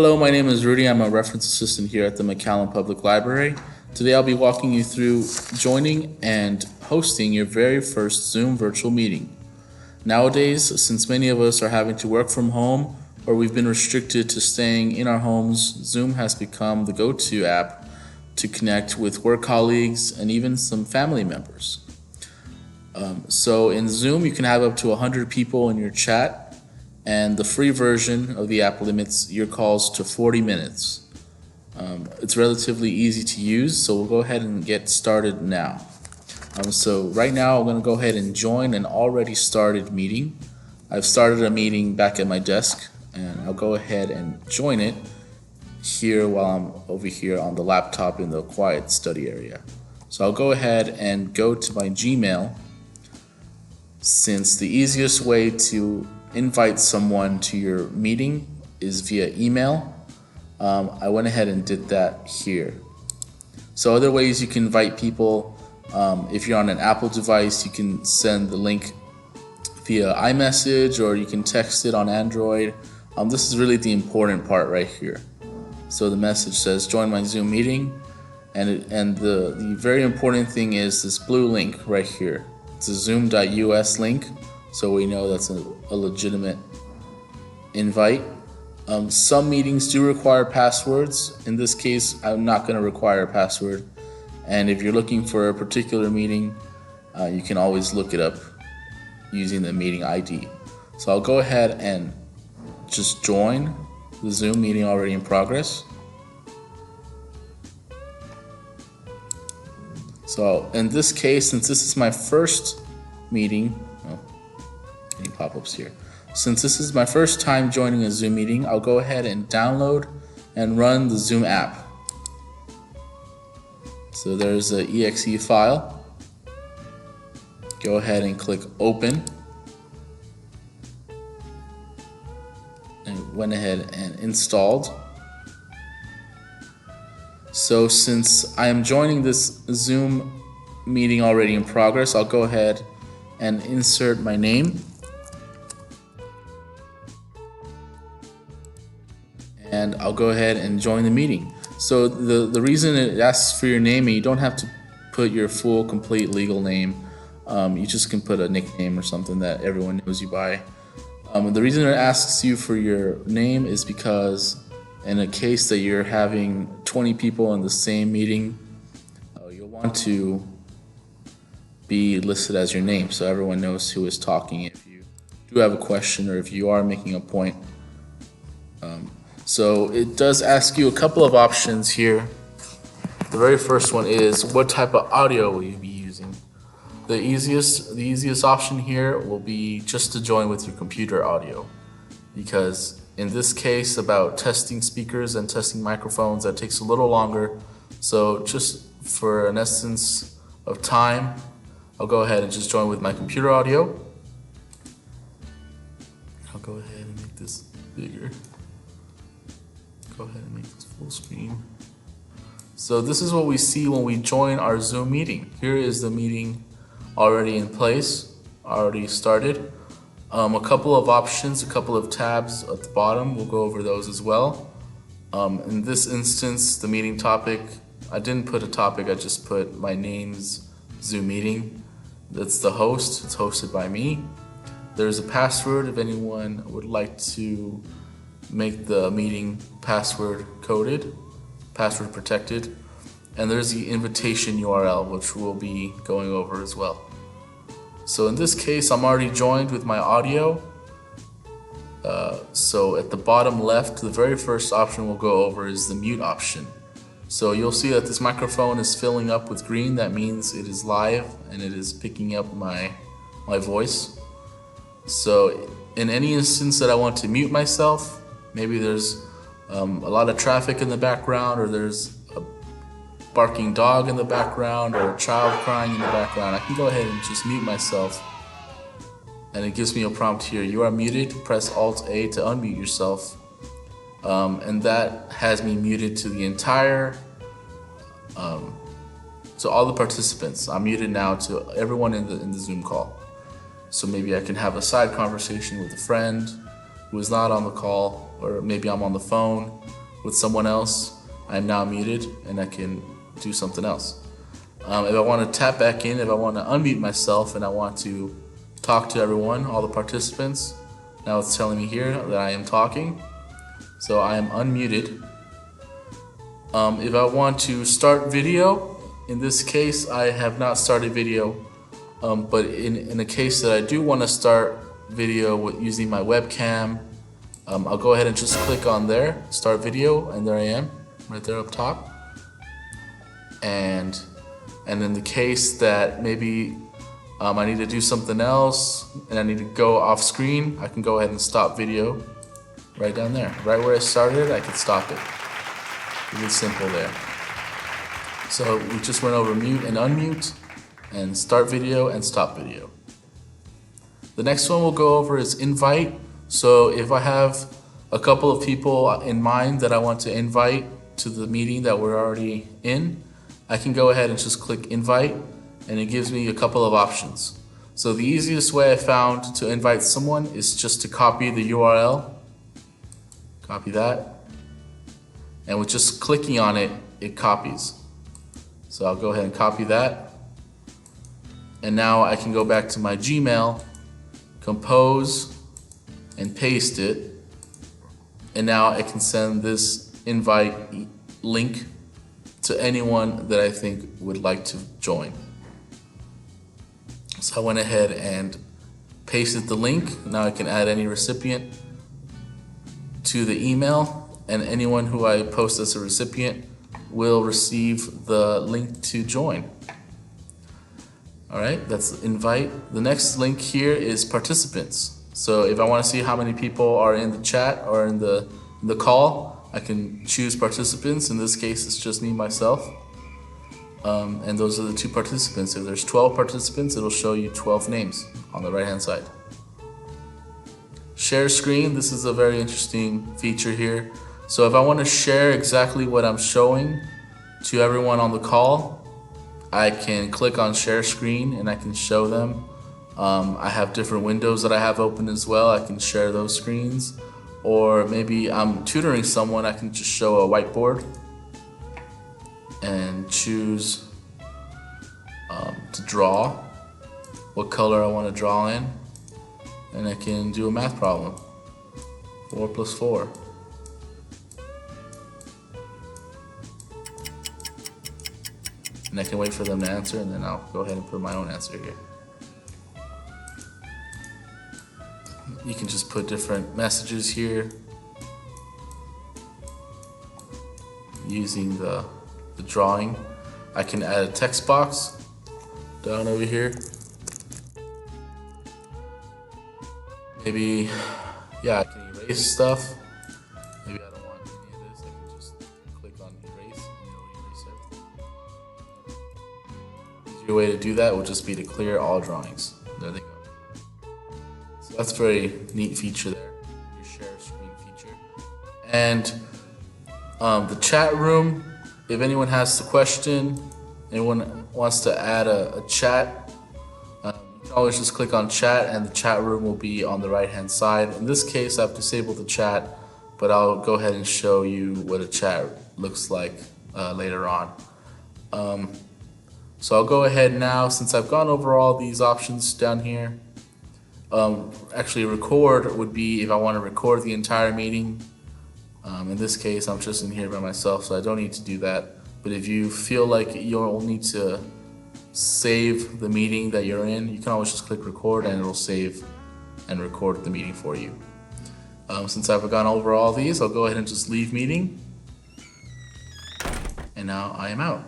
Hello, my name is Rudy. I'm a reference assistant here at the McAllen Public Library. Today I'll be walking you through joining and hosting your very first Zoom virtual meeting. Nowadays, since many of us are having to work from home or we've been restricted to staying in our homes, Zoom has become the go-to app to connect with work colleagues and even some family members. So in Zoom, you can have up to 100 people in your chat, and the free version of the app limits your calls to 40 minutes. It's relatively easy to use, so we'll go ahead and get started now. So right now I'm going to go ahead and join an already started meeting. I've started a meeting back at my desk, and I'll go ahead and join it here while I'm over here on the laptop in the quiet study area. So I'll go ahead and go to my Gmail, since the easiest way to invite someone to your meeting is via email. I went ahead and did that here. So other ways you can invite people, if you're on an Apple device, you can send the link via iMessage, or you can text it on Android. This is really the important part right here. So the message says join my Zoom meeting, and the very important thing is this blue link right here. It's a zoom.us link, so we know that's a legitimate invite. Some meetings do require passwords. In this case, I'm not going to require a password. And if you're looking for a particular meeting, you can always look it up using the meeting ID. So I'll go ahead and just join the Zoom meeting already in progress. So in this case, since this is my first meeting, any pop-ups here. Since this is my first time joining a Zoom meeting, I'll go ahead and download and run the Zoom app. So there's an exe file. Go ahead and click open. And went ahead and installed. So since I am joining this Zoom meeting already in progress, I'll go ahead and insert my name. And I'll go ahead and join the meeting. So the reason it asks for your name, and you don't have to put your full complete legal name. You just can put a nickname or something that everyone knows you by. The reason it asks you for your name is because in a case that you're having 20 people in the same meeting, you'll want to be listed as your name so everyone knows who is talking if you do have a question or if you are making a point. So it does ask you a couple of options here. The very first one is what type of audio will you be using? The easiest option here will be just to join with your computer audio, because in this case about testing speakers and testing microphones, that takes a little longer. So just for an essence of time, I'll go ahead and just join with my computer audio. I'll go ahead and make this bigger. Go ahead and make this full screen. So this is what we see when we join our Zoom meeting. Here is the meeting already in place, already started. A couple of options, a couple of tabs at the bottom. We'll go over those as well. In this instance, the meeting topic, I didn't put a topic, I just put my name's Zoom meeting. That's the host, it's hosted by me. There's a password if anyone would like to make the meeting password coded, password protected. And there's the invitation URL, which we'll be going over as well. So in this case, I'm already joined with my audio. So at the bottom left, the very first option we'll go over is the mute option. So you'll see that this microphone is filling up with green. That means it is live and it is picking up my voice. So in any instance that I want to mute myself, maybe there's a lot of traffic in the background, or there's a barking dog in the background, or a child crying in the background, I can go ahead and just mute myself. And it gives me a prompt here, you are muted, press Alt-A to unmute yourself. And that has me muted to the entire, to all the participants. I'm muted now to everyone in the Zoom call. So maybe I can have a side conversation with a friend, who is not on the call, or maybe I'm on the phone with someone else, I'm now muted and I can do something else. If I want to tap back in, if I want to unmute myself and I want to talk to everyone, all the participants, now it's telling me here that I am talking, so I am unmuted. If I want to start video, in this case I have not started video, but in the case that I do want to start video using my webcam, I'll go ahead and just click on there, start video, and there I am, right there up top. And in the case that maybe I need to do something else and I need to go off screen, I can go ahead and stop video right down there. Right where I started, I can stop it. Really simple there. So we just went over mute and unmute, and start video and stop video. The next one we'll go over is invite. So if I have a couple of people in mind that I want to invite to the meeting that we're already in, I can go ahead and just click invite, and it gives me a couple of options. So the easiest way I found to invite someone is just to copy the URL. Copy that. And with just clicking on it, it copies. So I'll go ahead and copy that. And now I can go back to my Gmail, compose, and paste it. And now I can send this invite link to anyone that I think would like to join. So I went ahead and pasted the link. Now I can add any recipient to the email, and anyone who I post as a recipient will receive the link to join. All right, that's invite. The next link here is participants. So if I want to see how many people are in the chat or in the call, I can choose participants. In this case, it's just me, myself. And those are the 2 participants. If there's 12 participants, it'll show you 12 names on the right-hand side. Share screen, this is a very interesting feature here. So if I want to share exactly what I'm showing to everyone on the call, I can click on share screen and I can show them. I have different windows that I have open as well. I can share those screens. Or maybe I'm tutoring someone, I can just show a whiteboard and choose to draw what color I want to draw in, and I can do a math problem. 4 plus 4. And I can wait for them to answer, and then I'll go ahead and put my own answer here. You can just put different messages here using the drawing. I can add a text box down over here. Maybe, yeah, I can erase stuff. Maybe I don't want any of this. I can just click on erase and it'll erase everything. Easier way to do that would just be to clear all drawings. There they go. So that's a very neat feature there, your share screen feature. And the chat room, if anyone has a question, anyone wants to add a chat, you can always just click on chat and the chat room will be on the right hand side. In this case, I've disabled the chat, but I'll go ahead and show you what a chat looks like later on. So I'll go ahead now, since I've gone over all these options down here. Actually, record would be if I want to record the entire meeting. In this case, I'm just in here by myself, so I don't need to do that. But if you feel like you'll need to save the meeting that you're in, you can always just click record and it'll save and record the meeting for you. Since I've gone over all these, I'll go ahead and just leave meeting. And now I am out.